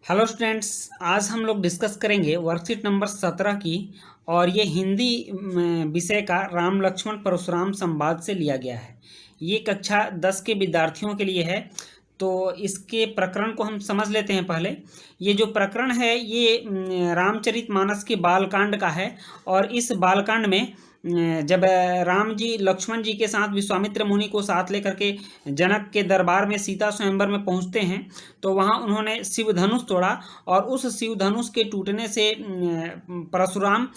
Hello students, आज हम लोग डिस्कस करेंगे वर्कशीट नंबर 17 की। और ये हिंदी विषय का राम लक्ष्मण परशुराम संवाद से लिया गया है। ये कक्षा 10 के विद्यार्थियों के लिए है। तो इसके प्रकरण को हम समझ लेते हैं पहले। ये जो प्रकरण है ये रामचरितमानस के बालकांड का है। और इस बालकांड में जब राम जी लक्ष्मण जी के साथ विश्वामित्र मुनि को साथ लेकर के जनक के दरबार में सीता स्वयंवर में पहुंचते हैं, तो वहां उन्होंने शिव धनुष तोड़ा। और उस शिव धनुष के टूटने से परशुराम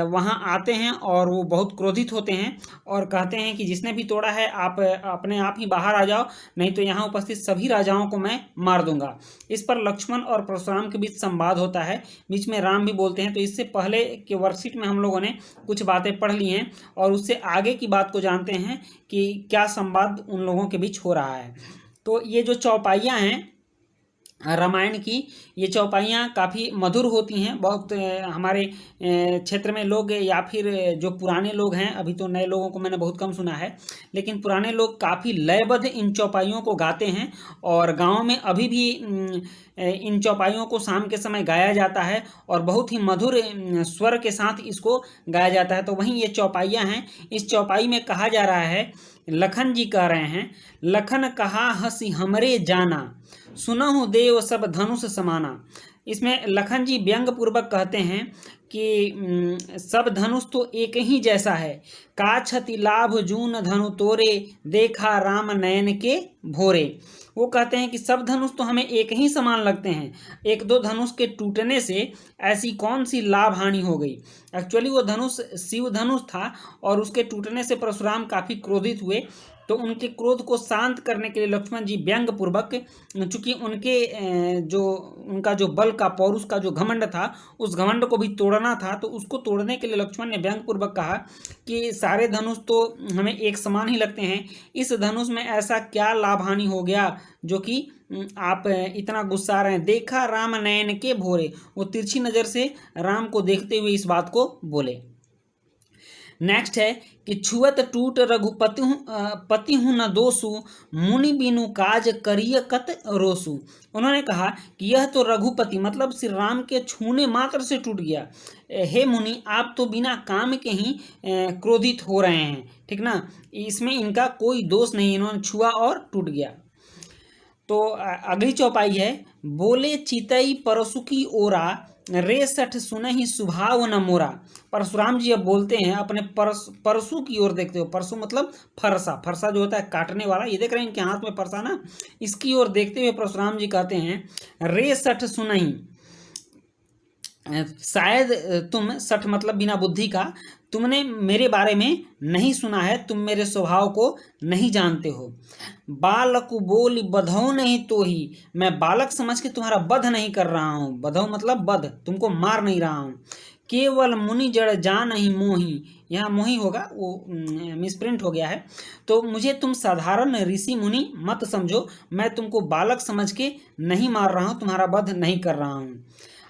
वहां आते हैं और वो बहुत क्रोधित होते हैं और कहते हैं कि जिसने भी तोड़ा है आप अपने आप ही बाहर आ जाओ, नहीं तो यहाँ उपस्थित सभी राजाओं को मैं मार दूंगा। इस पर लक्ष्मण और परशुराम के बीच संवाद होता है, बीच में राम भी बोलते हैं। तो इससे पहले के वर्कशीट में हम लोगों ने कुछ बातें पढ़ ली हैं और उससे आगे की बात को जानते हैं कि क्या संवाद उन लोगों के बीच हो रहा है। तो ये जो चौपाइयाँ हैं रामायण की, ये चौपाइयाँ काफ़ी मधुर होती हैं। बहुत हमारे क्षेत्र में लोग या फिर जो पुराने लोग हैं, अभी तो नए लोगों को मैंने बहुत कम सुना है, लेकिन पुराने लोग काफ़ी लयबद्ध इन चौपाइयों को गाते हैं। और गाँव में अभी भी इन चौपाइयों को शाम के समय गाया जाता है और बहुत ही मधुर स्वर के साथ इसको गाया जाता है। तो वहीं ये चौपाइयाँ हैं। इस चौपाई में कहा जा रहा है, लखन जी कह रहे हैं, लखन कहा हंसी हमरे जाना, सुनहु देव सब धनुष समाना। इसमें लखन जी व्यंग पूर्वक कहते हैं कि सब धनुष तो एक ही जैसा है, का छति लाभ जून धनु तोरे, देखा राम नयन के भोरे। वो कहते हैं कि सब धनुष तो हमें एक ही समान लगते हैं, एक दो धनुष के टूटने से ऐसी कौन सी लाभ हानि हो गई। एक्चुअली वो धनुष शिव धनुष था और उसके टूटने से परशुराम काफ़ी क्रोधित हुए। तो उनके क्रोध को शांत करने के लिए लक्ष्मण जी व्यंग पूर्वक, चूंकि उनका जो बल का पौरुष का जो घमंड था, उस घमंड को भी तोड़ना था, तो उसको तोड़ने के लिए लक्ष्मण ने व्यंग पूर्वक कहा कि सारे धनुष तो हमें एक समान ही लगते हैं, इस धनुष में ऐसा क्या लाभ हानि हो गया जो कि आप इतना गुस्सा रहे हैं। देखा राम नयन के भोरे, वो तिरछी नज़र से राम को देखते हुए इस बात को बोले। नेक्स्ट है कि छुअत टूट रघुपति पति हूँ न दोषु, मुनि बिनु काज करिय कत रोसु। उन्होंने कहा कि यह तो रघुपति मतलब श्री राम के छूने मात्र से टूट गया। हे मुनि, आप तो बिना काम के ही क्रोधित हो रहे हैं, ठीक ना। इसमें इनका कोई दोष नहीं, इन्होंने छुआ और टूट गया। तो अगली चौपाई है, बोले चितई परसुखी ओरा, रे सठ सुनहि सुभाव न मोरा। परशुराम जी अब बोलते हैं अपने परसु की ओर देखते हो। परसु मतलब फरसा, फरसा जो होता है काटने वाला, ये देख रहे हैं इनके हाथ में फरसा ना, इसकी ओर देखते हुए परशुराम जी कहते हैं, रे सठ सुनहि, शायद तुम, सठ मतलब बिना बुद्धि का, तुमने मेरे बारे में नहीं सुना है, तुम मेरे स्वभाव को नहीं जानते हो। बालक बोली बधौ नहीं तो ही, मैं बालक समझ के तुम्हारा वध नहीं कर रहा हूँ। बधौ मतलब वध, तुमको मार नहीं रहा हूँ। केवल मुनि जड़ जान ही मोही, यहाँ मोही होगा, वो मिसप्रिंट हो गया है। तो मुझे तुम साधारण ऋषि मुनि मत समझो, मैं तुमको बालक समझ के नहीं मार रहा हूँ, तुम्हारा वध नहीं कर रहा हूँ।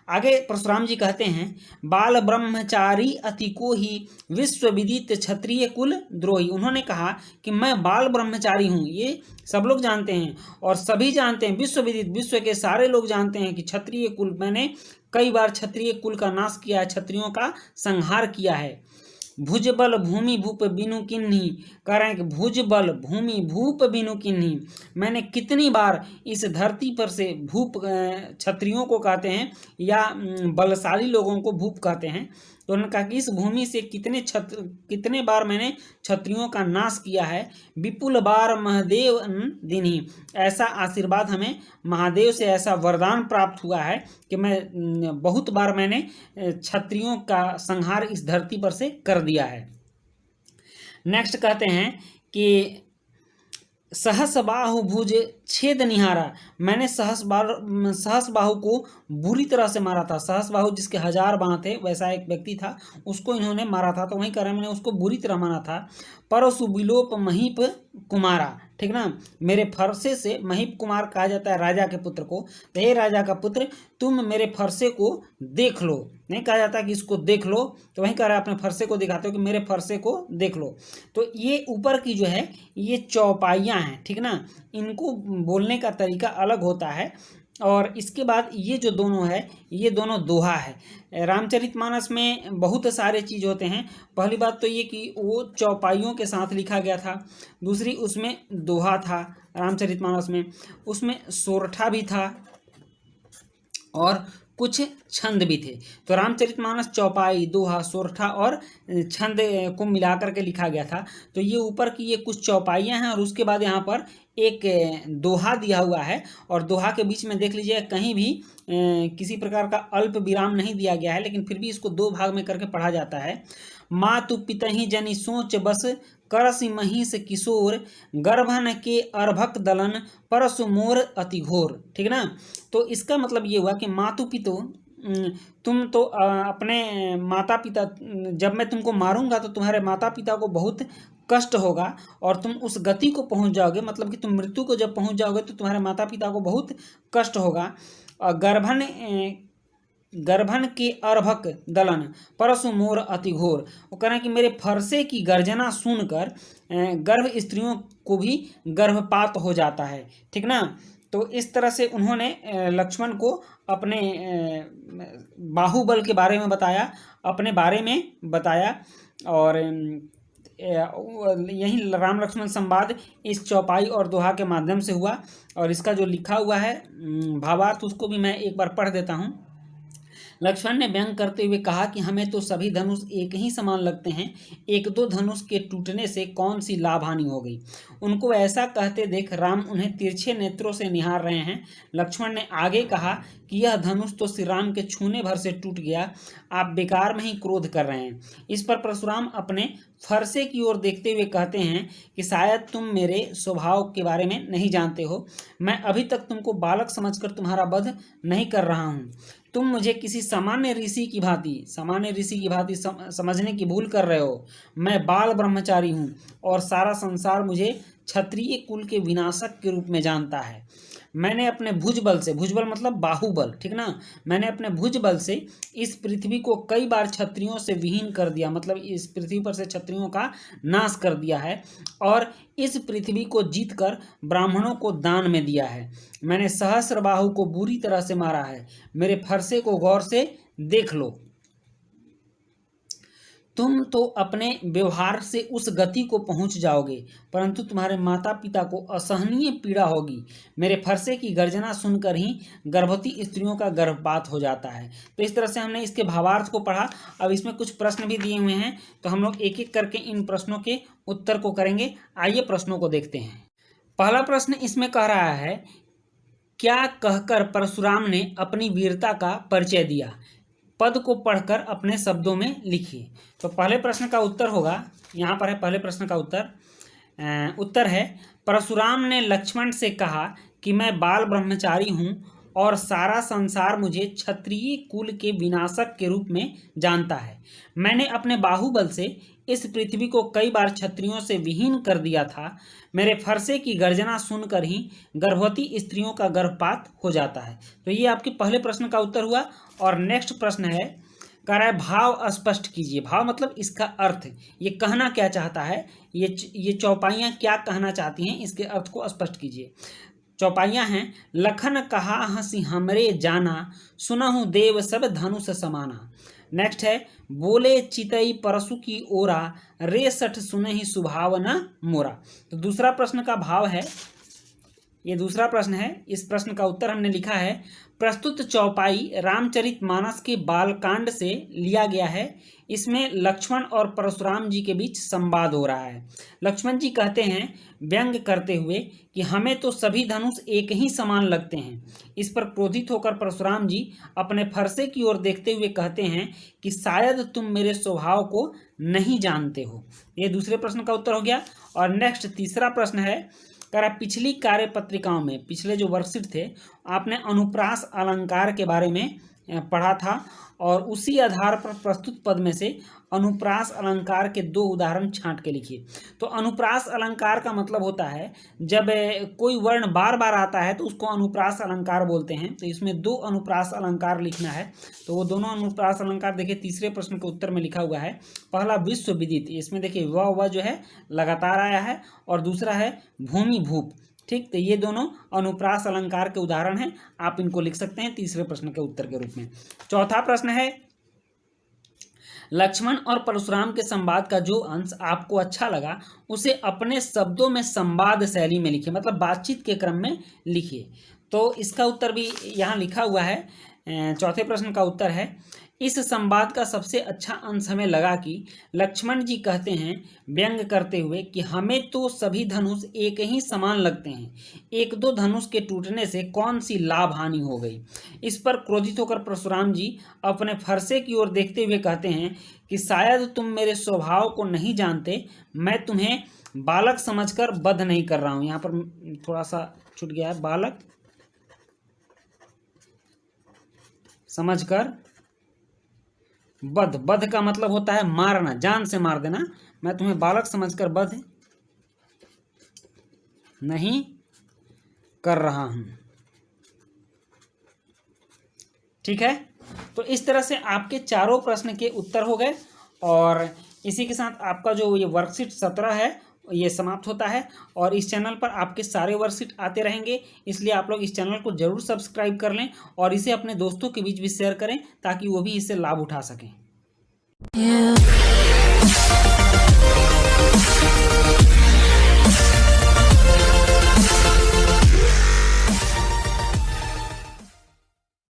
आगे परशुराम जी कहते हैं, बाल ब्रह्मचारी अति को ही, विश्व विदित क्षत्रिय कुल द्रोही। उन्होंने कहा कि मैं बाल ब्रह्मचारी हूँ, ये सब लोग जानते हैं और सभी जानते हैं, विश्व विदित, विश्व के सारे लोग जानते हैं कि क्षत्रिय कुल, मैंने कई बार क्षत्रिय कुल का नाश किया है, क्षत्रियों का संहार किया है। भुजबल भूमि भूप बिनु किन्ही, कह रहे हैं कि भुजबल भूमि भूप बिनु किन्ही, मैंने कितनी बार इस धरती पर से, भूप क्षत्रियों को कहते हैं या बलशाली लोगों को भूप कहते हैं। तो उन्होंने कहा कि इस भूमि से कितने बार मैंने क्षत्रियों का नाश किया है। विपुल बार महादेव दिन्ही, ऐसा आशीर्वाद हमें महादेव से, ऐसा वरदान प्राप्त हुआ है कि मैं बहुत बार मैंने क्षत्रियों का संहार इस धरती पर से कर दिया है। नेक्स्ट कहते हैं कि सहस बाहु भुज छेद निहारा, मैंने सहस बाहु को बुरी तरह से मारा था। सहस बाहु जिसके 1000 बाह थे, वैसा एक व्यक्ति था, उसको इन्होंने मारा था। तो वहीं कह रहे हैं मैंने उसको बुरी तरह मारा था। परसु विलोप महीप कुमारा, ठीक ना, मेरे फरसे से, महीप कुमार कहा जाता है राजा के पुत्र को। तो हे राजा का पुत्र, तुम मेरे फरसे को देख लो, नहीं कहा जाता कि इसको देख लो। तो वहीं कह रहा है अपने फरसे को दिखाते हो कि मेरे फरसे को देख लो। तो ये ऊपर की जो है ये चौपाइयाँ हैं, ठीक ना, इनको बोलने का तरीका अलग होता है। और इसके बाद ये जो दोनों है, ये दोनों दोहा है। रामचरितमानस में बहुत सारे चीज़ होते हैं। पहली बात तो ये कि वो चौपाइयों के साथ लिखा गया था। दूसरी, उसमें दोहा था रामचरितमानस में, उसमें सोरठा भी था और कुछ छंद भी थे। तो रामचरितमानस चौपाई, दोहा, सोरठा और छंद को मिलाकर के लिखा गया था। तो ये ऊपर की ये कुछ चौपाइयाँ हैं और उसके बाद यहाँ पर एक दोहा दिया हुआ है और दोहा के बीच में देख लीजिए कहीं भी किसी प्रकार का अल्प विराम नहीं दिया गया है, लेकिन फिर भी इसको दो भाग में करके पढ़ा जाता है। मातु पितहि जनि सोच बस, करसि महिष किशोर, गर्भन के अर्भक दलन, परसु मोर अति घोर। ठीक ना। तो इसका मतलब ये हुआ कि मातु पितो, तुम तो अपने माता पिता, जब मैं तुमको मारूंगा तो तुम्हारे माता पिता को बहुत कष्ट होगा और तुम उस गति को पहुंच जाओगे, मतलब कि तुम मृत्यु को जब पहुंच जाओगे तो तुम्हारे माता पिता को बहुत कष्ट होगा। और गर्भन के अर्भक दलन, परसु मोर अति घोर। वो कह रहे हैं कि मेरे फरसे की गर्जना सुनकर गर्भ स्त्रियों को भी गर्भपात हो जाता है। ठीक ना। तो इस तरह से उन्होंने लक्ष्मण को अपने बाहुबल के बारे में बताया, अपने बारे में बताया। और यही राम लक्ष्मण संवाद इस चौपाई और दोहा के माध्यम से हुआ। और इसका जो लिखा हुआ है भावार्थ, उसको भी मैं एक बार पढ़ देता हूँ। लक्ष्मण ने व्यंग करते हुए कहा कि हमें तो सभी धनुष एक ही समान लगते हैं, एक दो धनुष के टूटने से कौन सी लाभ हानि हो गई। उनको ऐसा कहते देख राम उन्हें तिरछे नेत्रों से निहार रहे हैं। लक्ष्मण ने आगे कहा कि यह धनुष तो श्री राम के छूने भर से टूट गया, आप बेकार में ही क्रोध कर रहे हैं। इस पर परशुराम अपने फरसे की ओर देखते हुए कहते हैं कि शायद तुम मेरे स्वभाव के बारे में नहीं जानते हो। मैं अभी तक तुमको बालक समझकर तुम्हारा वध नहीं कर रहा हूँ। तुम मुझे किसी सामान्य ऋषि की भांति समझने की भूल कर रहे हो। मैं बाल ब्रह्मचारी हूँ और सारा संसार मुझे क्षत्रिय कुल के विनाशक के रूप में जानता है। मैंने अपने भुजबल से, भुजबल मतलब बाहुबल, ठीक ना, मैंने अपने भुजबल से इस पृथ्वी को कई बार क्षत्रियों से विहीन कर दिया, मतलब इस पृथ्वी पर से क्षत्रियों का नाश कर दिया है और इस पृथ्वी को जीतकर ब्राह्मणों को दान में दिया है। मैंने सहस्रबाहु को बुरी तरह से मारा है। मेरे फरसे को गौर से देख लो। तुम तो अपने व्यवहार से उस गति को पहुंच जाओगे, परंतु तुम्हारे माता पिता को असहनीय पीड़ा होगी। मेरे फरसे की गर्जना सुनकर ही गर्भवती स्त्रियों का गर्भपात हो जाता है। तो इस तरह से हमने इसके भावार्थ को पढ़ा। अब इसमें कुछ प्रश्न भी दिए हुए हैं, तो हम लोग एक एक करके इन प्रश्नों के उत्तर को करेंगे। आइए प्रश्नों को देखते हैं। पहला प्रश्न इसमें कह रहा है, क्या कहकर परशुराम ने अपनी वीरता का परिचय दिया? पद को पढ़कर अपने शब्दों में लिखिए। तो पहले प्रश्न का उत्तर होगा, यहाँ पर है पहले प्रश्न का उत्तर है, परशुराम ने लक्ष्मण से कहा कि मैं बाल ब्रह्मचारी हूँ और सारा संसार मुझे क्षत्रिय कुल के विनाशक के रूप में जानता है। मैंने अपने बाहुबल से इस पृथ्वी को कई बार क्षत्रियों से विहीन कर दिया था। मेरे फरसे की गर्जना सुनकर ही गर्भवती स्त्रियों का गर्भपात हो जाता है। तो ये आपके पहले प्रश्न का उत्तर हुआ। और नेक्स्ट प्रश्न है, कह रहा है भाव स्पष्ट कीजिए। भाव मतलब इसका अर्थ, ये कहना क्या चाहता है, ये चौपाइयाँ क्या कहना चाहती हैं, इसके अर्थ को स्पष्ट कीजिए। चौपाइयाँ हैं, लखन कहा हंसी हमरे जाना, सुनहु देव सब धनुष समाना। नेक्स्ट है, बोले चितई परशु की ओरा, रे सठ सुनहि सुभावना मोरा। तो दूसरा प्रश्न का भाव है, ये दूसरा प्रश्न है। इस प्रश्न का उत्तर हमने लिखा है, प्रस्तुत चौपाई रामचरितमानस के बालकांड से लिया गया है। इसमें लक्ष्मण और परशुराम जी के बीच संवाद हो रहा है। लक्ष्मण जी कहते हैं व्यंग करते हुए कि हमें तो सभी धनुष एक ही समान लगते हैं। इस पर क्रोधित होकर परशुराम जी अपने फरसे की ओर देखते हुए कहते हैं कि शायद तुम मेरे स्वभाव को नहीं जानते हो। ये दूसरे प्रश्न का उत्तर हो गया। और नेक्स्ट तीसरा प्रश्न है, कह रहा पिछली कार्य पत्रिकाओं में, पिछले जो वर्कशीट थे, आपने अनुप्रास अलंकार के बारे में पढ़ा था और उसी आधार पर प्रस्तुत पद में से अनुप्रास अलंकार के दो उदाहरण छांट के लिखिए। तो अनुप्रास अलंकार का मतलब होता है जब कोई वर्ण बार बार आता है तो उसको अनुप्रास अलंकार बोलते हैं। तो इसमें दो अनुप्रास अलंकार लिखना है। तो वो दोनों अनुप्रास अलंकार देखिए तीसरे प्रश्न के उत्तर में लिखा हुआ है। पहला विश्व विदित, इसमें देखिए वह जो है लगातार आया है, और दूसरा है भूमि भूप। ठीक, तो ये दोनों अनुप्रास अलंकार के उदाहरण हैं, आप इनको लिख सकते हैं तीसरे प्रश्न के उत्तर के रूप में। चौथा प्रश्न है, लक्ष्मण और परशुराम के संवाद का जो अंश आपको अच्छा लगा उसे अपने शब्दों में संवाद शैली में लिखिए, मतलब बातचीत के क्रम में लिखिए। तो इसका उत्तर भी यहाँ लिखा हुआ है। चौथे प्रश्न का उत्तर है, इस संवाद का सबसे अच्छा अंश हमें लगा कि लक्ष्मण जी कहते हैं व्यंग करते हुए कि हमें तो सभी धनुष एक ही समान लगते हैं, एक दो धनुष के टूटने से कौन सी लाभ हानि हो गई। इस पर क्रोधित होकर परशुराम जी अपने फरसे की ओर देखते हुए कहते हैं कि शायद तुम मेरे स्वभाव को नहीं जानते, मैं तुम्हें बालक समझकर वध नहीं कर रहा हूँ। यहाँ पर थोड़ा सा छूट गया है, बालक समझकर वध, वध का मतलब होता है मारना, जान से मार देना। मैं तुम्हें बालक समझकर वध नहीं कर रहा हूं। ठीक है, तो इस तरह से आपके चारों प्रश्न के उत्तर हो गए और इसी के साथ आपका जो ये वर्कशीट 17 है ये समाप्त होता है। और इस चैनल पर आपके सारे वर्कशीट आते रहेंगे, इसलिए आप लोग इस चैनल को जरूर सब्सक्राइब कर लें और इसे अपने दोस्तों के बीच भी शेयर करें ताकि वो भी इससे लाभ उठा सकें।